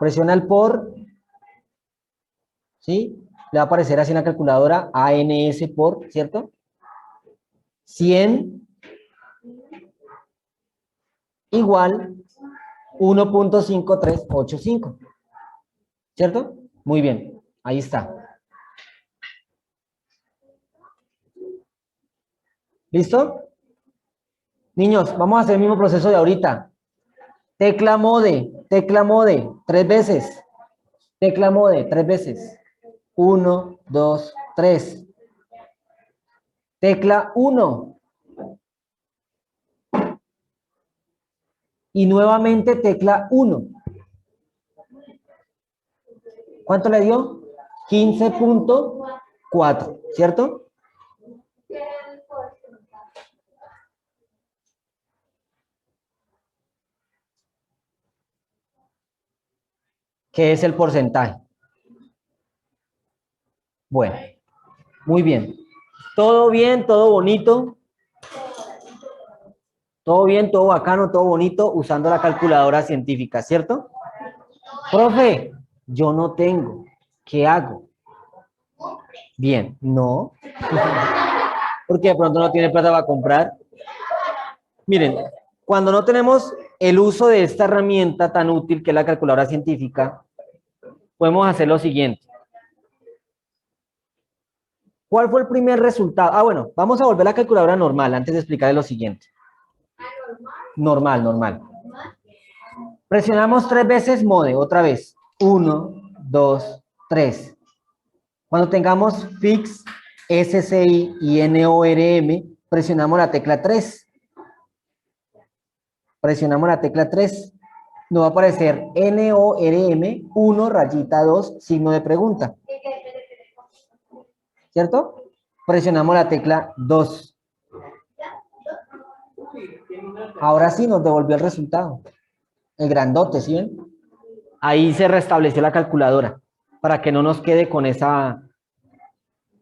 Presiona el por. ¿Sí? Le va a aparecer así en la calculadora ANS por, ¿cierto? 100 igual 1.5385. ¿Cierto? Muy bien. Ahí está. ¿Listo? Niños, vamos a hacer el mismo proceso de ahorita. Tecla mode, 3 veces. Tecla mode, 3 veces. 1, 2, 3. Tecla 1. Y nuevamente tecla 1. ¿Cuánto le dio? 15.4, ¿cierto? ¿Qué es el porcentaje? Bueno, muy bien. Todo bien, todo bonito. Todo bien, todo bacano, todo bonito, usando la calculadora científica, ¿cierto? Profe, yo no tengo. ¿Qué hago? Bien, no. Porque de pronto no tiene plata para comprar. Miren, cuando no tenemos el uso de esta herramienta tan útil que es la calculadora científica, podemos hacer lo siguiente. ¿Cuál fue el primer resultado? Ah, bueno, vamos a volver a la calculadora normal antes de explicarles lo siguiente. Normal. Presionamos 3 veces mode, otra vez. 1, 2, 3. Cuando tengamos fix, SCI y NORM, presionamos la tecla 3. Presionamos la tecla 3. Nos va a aparecer NORM 1 rayita 2 signo de pregunta. ¿Cierto? Presionamos la tecla 2. Ahora sí nos devolvió el resultado. El grandote, ¿sí ven? Ahí se restableció la calculadora para que no nos quede con esa,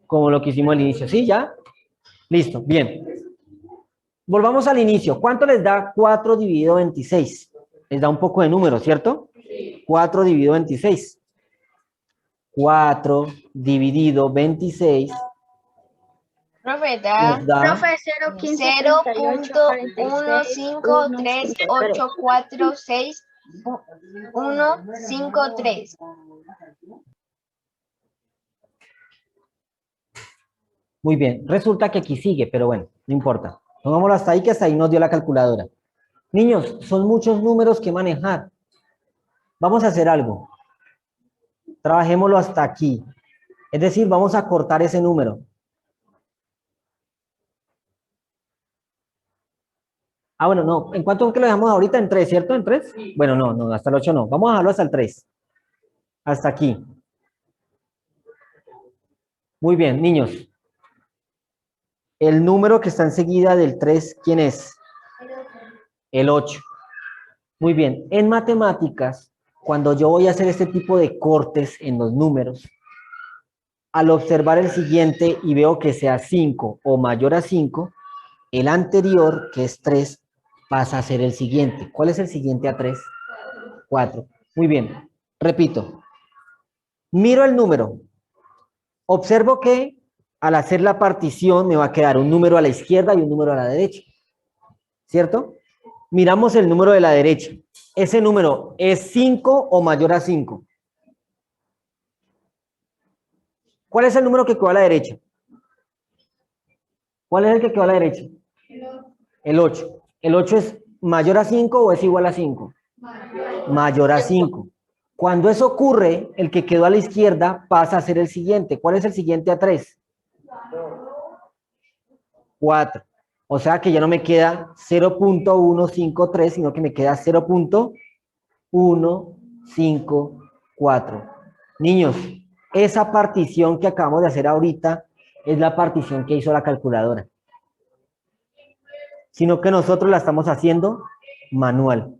como lo que hicimos al inicio. ¿Sí? ¿Ya? Listo, bien. Volvamos al inicio. ¿Cuánto les da 4 dividido 26? Les da un poco de número, ¿cierto? 4 dividido 26. 4 dividido 26. Profe, Nos da Profe, 0.153846153. Muy bien. Resulta que aquí sigue, pero bueno, no importa. Pongámoslo hasta ahí, que hasta ahí nos dio la calculadora. Niños, son muchos números que manejar. Vamos a hacer algo. Trabajémoslo hasta aquí. Es decir, vamos a cortar ese número. Ah, bueno, no. ¿En cuánto es que lo dejamos ahorita? En 3, ¿cierto? ¿En 3? Bueno, no, hasta el 8 no. Vamos a dejarlo hasta el 3. Hasta aquí. Muy bien, niños. El número que está enseguida del 3, ¿quién es? El 8. Muy bien. En matemáticas, cuando yo voy a hacer este tipo de cortes en los números, al observar el siguiente y veo que sea 5 o mayor a 5, el anterior, que es 3, pasa a ser el siguiente. ¿Cuál es el siguiente a 3? 4. Muy bien. Repito. Miro el número. Observo que al hacer la partición me va a quedar un número a la izquierda y un número a la derecha. ¿Cierto? Miramos el número de la derecha. ¿Ese número es 5 o mayor a 5? ¿Cuál es el número que quedó a la derecha? ¿Cuál es el que quedó a la derecha? El 8. ¿El 8 es mayor a 5 o es igual a 5? Mayor a 5. Cuando eso ocurre, el que quedó a la izquierda pasa a ser el siguiente. ¿Cuál es el siguiente a 3? 4. O sea que ya no me queda 0.153, sino que me queda 0.154. Niños, esa partición que acabamos de hacer ahorita es la partición que hizo la calculadora. Sino que nosotros la estamos haciendo manual.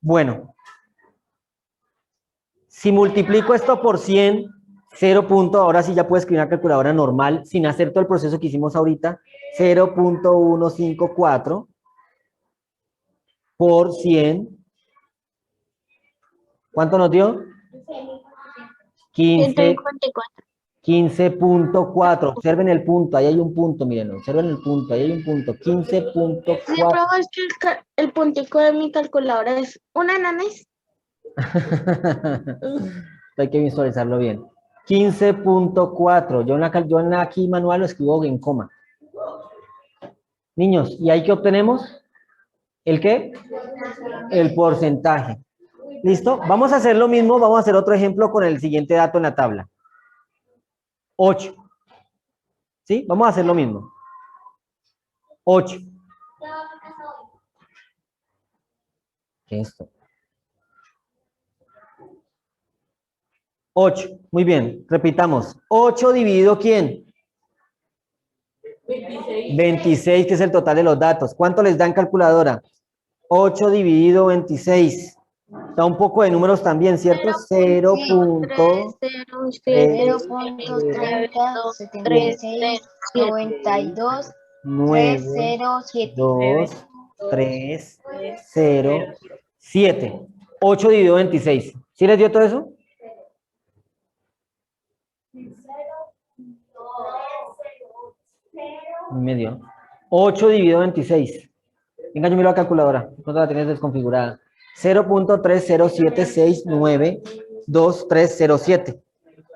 Bueno, si multiplico esto por 100, 0. Ahora sí ya puedo escribir una calculadora normal sin hacer todo el proceso que hicimos ahorita. 0.154 por 100. ¿Cuánto nos dio? 15. 154. 15.4. Observen el punto, ahí hay un punto, miren, observen el punto, ahí hay un punto. 15.4. Sí, profe, es que el puntico de mi calculadora es una nanes. Hay que visualizarlo bien. 15.4. Yo en la aquí manual lo escribo en coma. Niños, ¿y ahí qué obtenemos? ¿El qué? El porcentaje. ¿Listo? Vamos a hacer lo mismo, vamos a hacer otro ejemplo con el siguiente dato en la tabla. 8. ¿Sí? Vamos a hacer lo mismo. 8. ¿Qué es esto? 8. Muy bien, repitamos. 8 dividido ¿quién? 26, que es el total de los datos. ¿Cuánto les da en calculadora? 8 dividido 26. Da un poco de números también, ¿cierto? 0.307692 3007. 92307. 8 dividido 26. ¿Sí les dio todo eso? Me dio. 8 dividido 26. Venga, yo miro la calculadora. No la tienes desconfigurada. 0.307692307.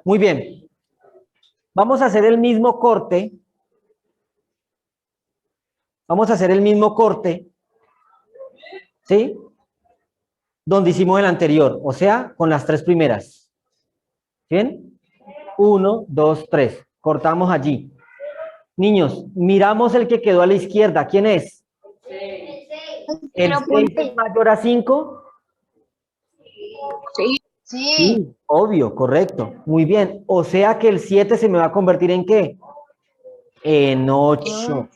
Muy bien. Vamos a hacer el mismo corte. Vamos a hacer el mismo corte. ¿Sí? Donde hicimos el anterior. O sea, con las 3 primeras. ¿Bien? 1, 2, 3. Cortamos allí. Niños, miramos el que quedó a la izquierda. ¿Quién es? ¿El 6 es mayor a 5? Sí. Sí, Sí, obvio, correcto. Muy bien. O sea que el 7 se me va a convertir ¿en qué? En 8.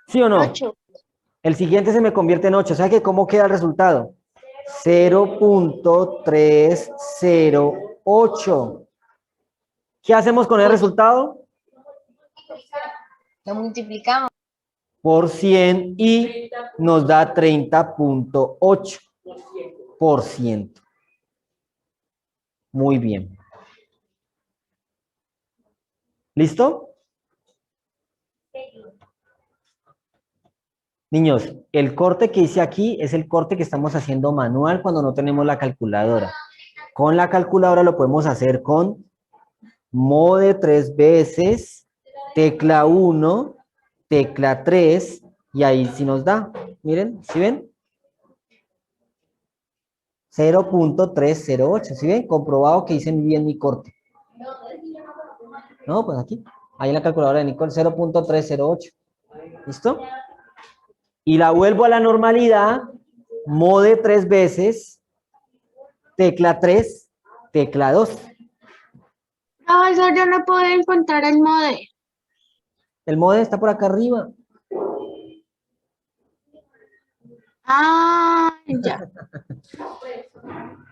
¿Sí o no? 8. El siguiente se me convierte en 8. O sea que ¿cómo queda el resultado? 0.308. ¿Qué hacemos con el resultado? lo multiplicamos. Por 100 y nos da 30.8%. Muy bien. ¿Listo? Niños, el corte que hice aquí es el corte que estamos haciendo manual cuando no tenemos la calculadora. Con la calculadora lo podemos hacer con mode 3 veces, tecla 1, tecla 3, y ahí sí nos da. Miren, ¿sí ven? 0.308, ¿sí ven? Comprobado que hice bien mi corte. No, pues aquí. Ahí en la calculadora de Nicole, 0.308. ¿Listo? Y la vuelvo a la normalidad, mode 3 veces, tecla 3, tecla 2. Profesor, yo no puedo encontrar el mode. El mode está por acá arriba. Ah, ya.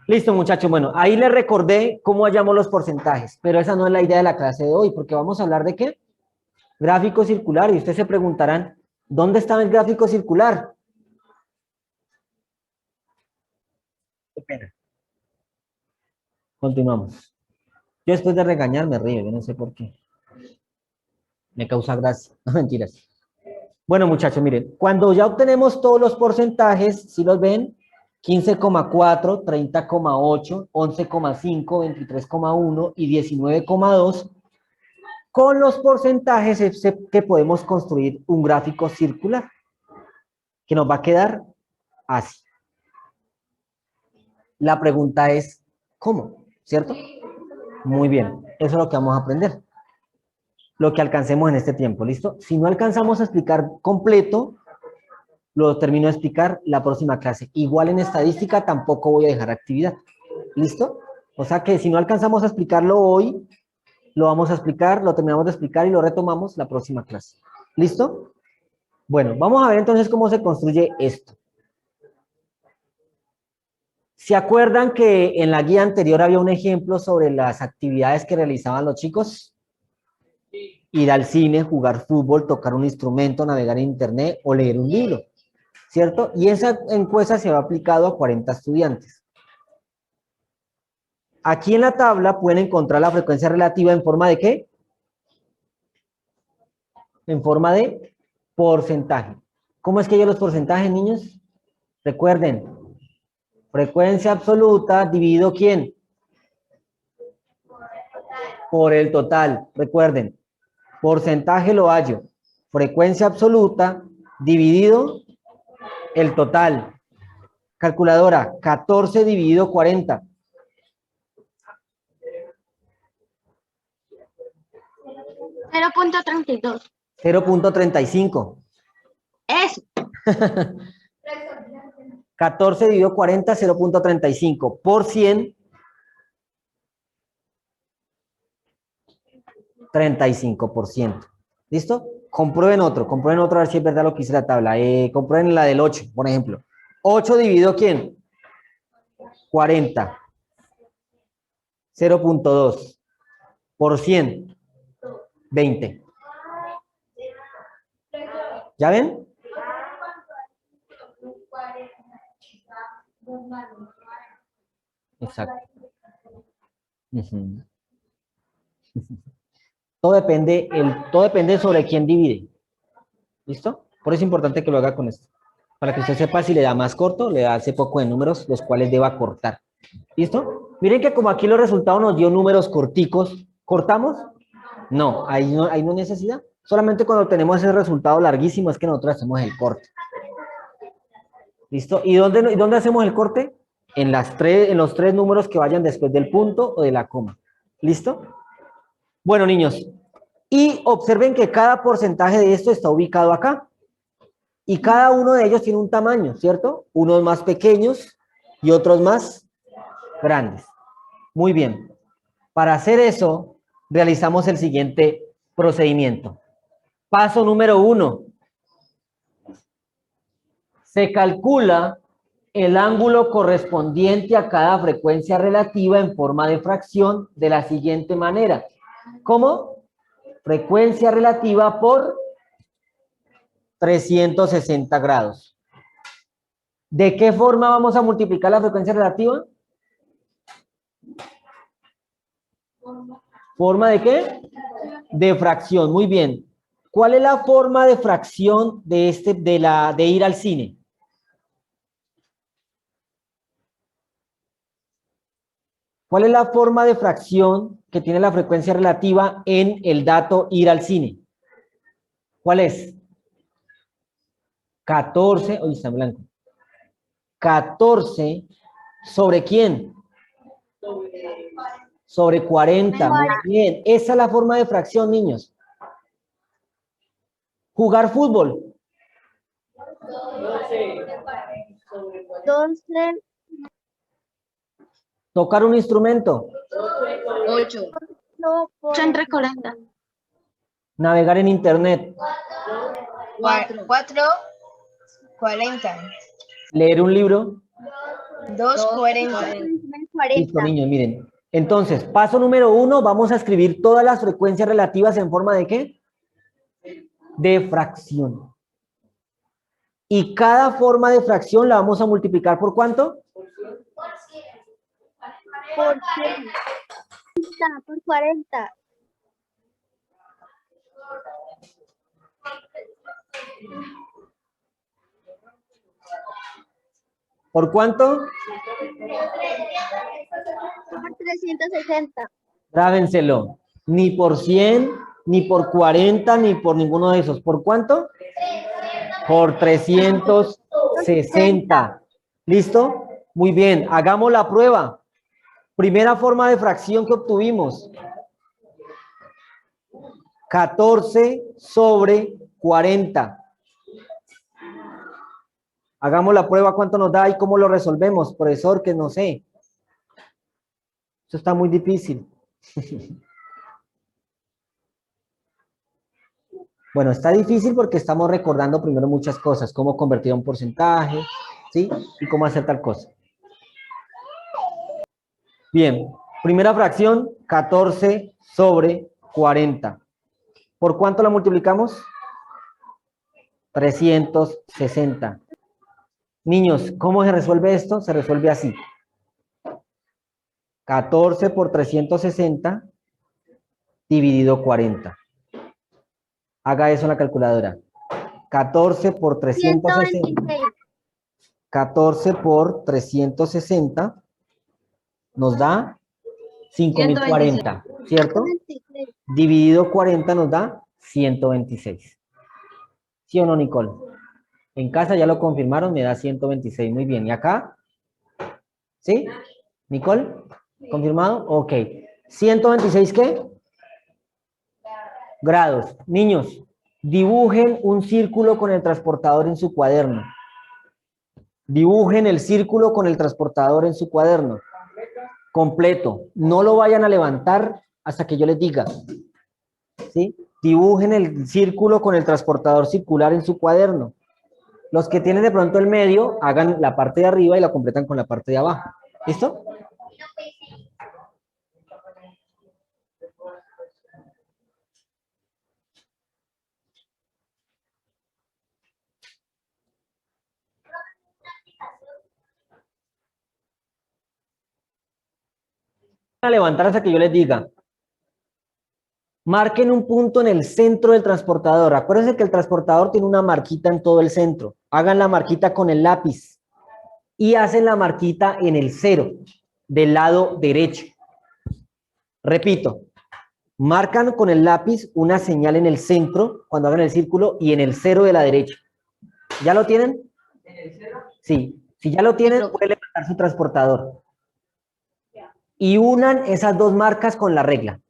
Listo, muchachos. Bueno, ahí les recordé cómo hallamos los porcentajes, pero esa no es la idea de la clase de hoy, porque vamos a hablar de qué? Gráfico circular. Y ustedes se preguntarán, ¿dónde está el gráfico circular? Qué pena. Continuamos. Yo después de regañar me río, yo no sé por qué. Me causa gracia. No, mentiras. Bueno, muchachos, miren, cuando ya obtenemos todos los porcentajes, si los ven, 15,4, 30,8, 11,5, 23,1 y 19,2, con los porcentajes es que podemos construir un gráfico circular, que nos va a quedar así. La pregunta es, ¿cómo? ¿Cierto? Muy bien, eso es lo que vamos a aprender. Lo que alcancemos en este tiempo, ¿listo? Si no alcanzamos a explicar completo, lo termino de explicar la próxima clase. Igual en estadística tampoco voy a dejar actividad. ¿Listo? O sea que si no alcanzamos a explicarlo hoy, lo vamos a explicar, lo terminamos de explicar y lo retomamos la próxima clase. ¿Listo? Bueno, vamos a ver entonces cómo se construye esto. ¿Se acuerdan que en la guía anterior había un ejemplo sobre las actividades que realizaban los chicos? Ir al cine, jugar fútbol, tocar un instrumento, navegar en internet o leer un libro, ¿cierto? Y esa encuesta se va aplicado a 40 estudiantes. Aquí en la tabla pueden encontrar la frecuencia relativa en forma de ¿qué? En forma de porcentaje. ¿Cómo es que yo los porcentajes, niños? Recuerden, frecuencia absoluta dividido ¿quién? Por el total. Recuerden, porcentaje lo hallo. Frecuencia absoluta dividido el total. Calculadora, 14 dividido 40. 0.32. 0.35. Eso. 14 dividido 40, 0.35. Por 100, 35%. ¿Listo? Comprueben otro a ver si es verdad lo que hice la tabla. Comprueben la del 8, por ejemplo. 8 dividido ¿quién? 40. 0.2. Por 100, 20. ¿Ya ven? Exacto. Todo depende sobre quién divide. ¿Listo? Por eso es importante que lo haga con esto. Para que usted sepa si le da más corto, le da hace poco de números, los cuales deba cortar. ¿Listo? Miren que como aquí los resultados nos dio números corticos, ¿cortamos? No, ahí no hay necesidad. Solamente cuando tenemos ese resultado larguísimo es que nosotros hacemos el corte. ¿Listo? ¿Y dónde hacemos el corte? En los tres números que vayan después del punto o de la coma. ¿Listo? Bueno, niños, y observen que cada porcentaje de esto está ubicado acá. Y cada uno de ellos tiene un tamaño, ¿cierto? Unos más pequeños y otros más grandes. Muy bien. Para hacer eso, realizamos el siguiente procedimiento. Paso número 1. Se calcula el ángulo correspondiente a cada frecuencia relativa en forma de fracción de la siguiente manera. ¿Cómo? Frecuencia relativa por 360 grados. ¿De qué forma vamos a multiplicar la frecuencia relativa? ¿Forma de qué? De fracción, muy bien. ¿Cuál es la forma de fracción de ir al cine? ¿Cuál es la forma de fracción que tiene la frecuencia relativa en el dato ir al cine? ¿Cuál es? 14, hoy está en blanco. 14 ¿sobre quién? Sobre 40, muy bien. Esa es la forma de fracción, niños. Jugar fútbol. 12. Tocar un instrumento. 8. 8 entre 40. Navegar en internet. 4. 40. Leer un libro. 240. Listo, niños, miren. Entonces, paso número 1, vamos a escribir todas las frecuencias relativas en forma de ¿qué? De fracción. Y cada forma de fracción la vamos a multiplicar ¿por cuánto? Por 100. Por 40. ¿Por cuánto? Por 360. Grábenselo. Ni por 100, ni por 40, ni por ninguno de esos. ¿Por cuánto? Por 360. ¿Listo? Muy bien. Hagamos la prueba. Primera forma de fracción que obtuvimos. 14 sobre 40. Hagamos la prueba, ¿cuánto nos da y cómo lo resolvemos? Profesor, que no sé. Eso está muy difícil. Bueno, está difícil porque estamos recordando primero muchas cosas, cómo convertir a un porcentaje, ¿sí? Y cómo hacer tal cosa. Bien, primera fracción, 14 sobre 40. ¿Por cuánto la multiplicamos? 360. Niños, ¿cómo se resuelve esto? Se resuelve así. 14 por 360 dividido 40. Haga eso en la calculadora. 14 por 360. 126. 14 por 360 nos da 5040, ¿cierto? 126. Dividido 40 nos da 126. ¿Sí o no, Nicole? En casa ya lo confirmaron, me da 126. Muy bien. ¿Y acá? ¿Sí? ¿Nicole? ¿Confirmado? Ok. ¿126 qué? Grados. Niños, dibujen un círculo con el transportador en su cuaderno. Dibujen el círculo con el transportador en su cuaderno. Completo. No lo vayan a levantar hasta que yo les diga. ¿Sí? Dibujen el círculo con el transportador circular en su cuaderno. Los que tienen de pronto el medio, hagan la parte de arriba y la completan con la parte de abajo. ¿Listo? A levantar hasta que yo les diga. Marquen un punto en el centro del transportador. Acuérdense que el transportador tiene una marquita en todo el centro. Hagan la marquita con el lápiz y hacen la marquita en el 0 del lado derecho. Repito, marcan con el lápiz una señal en el centro cuando hagan el círculo y en el 0 de la derecha. ¿Ya lo tienen? Sí. Si ya lo tienen, pueden levantar su transportador. Y unan esas dos marcas con la regla.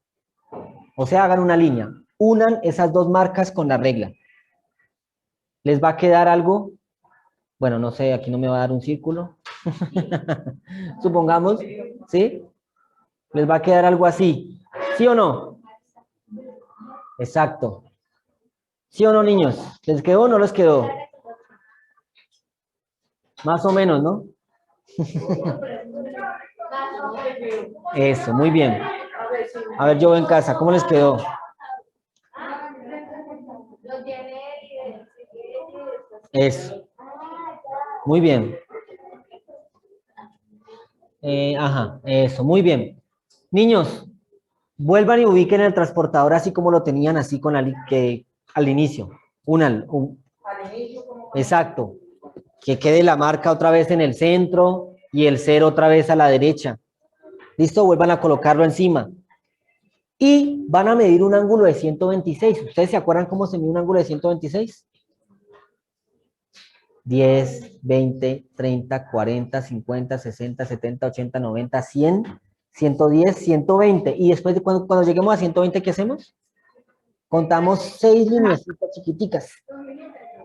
O sea, hagan una línea. Unan esas dos marcas con la regla. ¿Les va a quedar algo? Bueno, no sé, aquí no me va a dar un círculo. Supongamos, ¿sí? Les va a quedar algo así. ¿Sí o no? Exacto. ¿Sí o no, niños? ¿Les quedó o no les quedó? Más o menos, ¿no? Eso, muy bien. A ver, yo en casa, ¿cómo les quedó? Eso. Muy bien. Ajá, eso, muy bien. Niños, vuelvan y ubiquen el transportador así como lo tenían, así con que al inicio. Exacto. Que quede la marca otra vez en el centro y el 0 otra vez a la derecha. ¿Listo? Vuelvan a colocarlo encima. Y van a medir un ángulo de 126. ¿Ustedes se acuerdan cómo se mide un ángulo de 126? 10, 20, 30, 40, 50, 60, 70, 80, 90, 100, 110, 120. Y después de cuando lleguemos a 120, ¿qué hacemos? Contamos 6 líneas chiquiticas.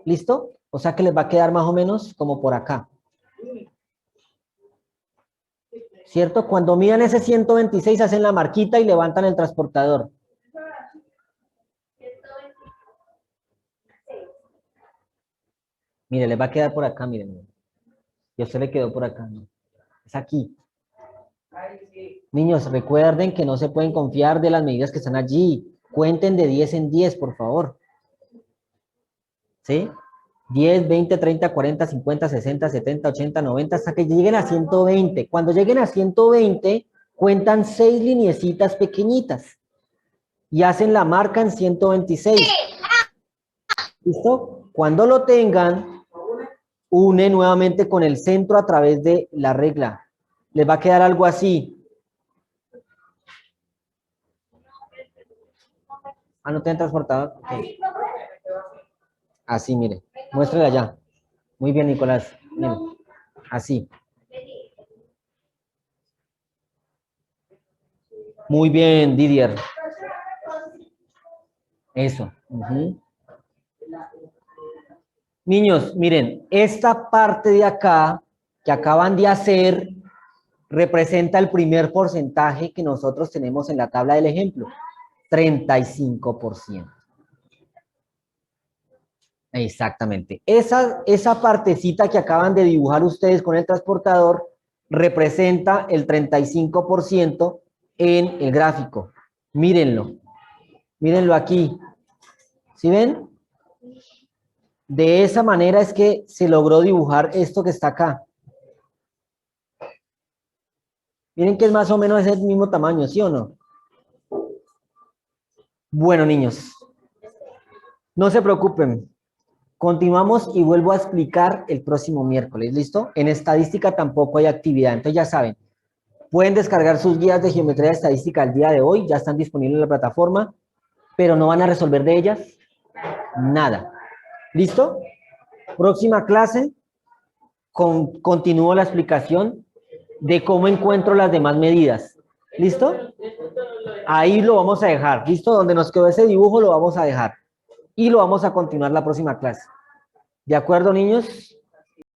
¿Listo? O sea que les va a quedar más o menos como por acá. ¿Cierto? Cuando midan ese 126, hacen la marquita y levantan el transportador. Mire, les va a quedar por acá, miren. Y a usted le quedó por acá, ¿no? Es aquí. Niños, recuerden que no se pueden confiar de las medidas que están allí. Cuenten de 10 en 10, por favor. ¿Sí? 10, 20, 30, 40, 50, 60, 70, 80, 90, hasta que lleguen a 120. Cuando lleguen a 120, cuentan 6 lineecitas pequeñitas y hacen la marca en 126. ¿Listo? Cuando lo tengan, une nuevamente con el centro a través de la regla. Les va a quedar algo así. Ah, ¿no te han transportado? Okay. Así, mire. Muéstrela allá. Muy bien, Nicolás. Mire. Así. Muy bien, Didier. Eso. Niños, miren, esta parte de acá que acaban de hacer representa el primer porcentaje que nosotros tenemos en la tabla del ejemplo. 35%. Exactamente. Esa partecita que acaban de dibujar ustedes con el transportador representa el 35% en el gráfico. Mírenlo. Mírenlo aquí. ¿Sí ven? De esa manera es que se logró dibujar esto que está acá. Miren que es más o menos el mismo tamaño, ¿sí o no? Bueno, niños. No se preocupen. Continuamos y vuelvo a explicar el próximo miércoles, ¿listo? En estadística tampoco hay actividad, entonces ya saben, pueden descargar sus guías de geometría y estadística el día de hoy, ya están disponibles en la plataforma, pero no van a resolver de ellas nada. ¿Listo? Próxima clase, continúo la explicación de cómo encuentro las demás medidas. ¿Listo? Ahí lo vamos a dejar, ¿listo? Donde nos quedó ese dibujo lo vamos a dejar. Y lo vamos a continuar la próxima clase. ¿De acuerdo, niños?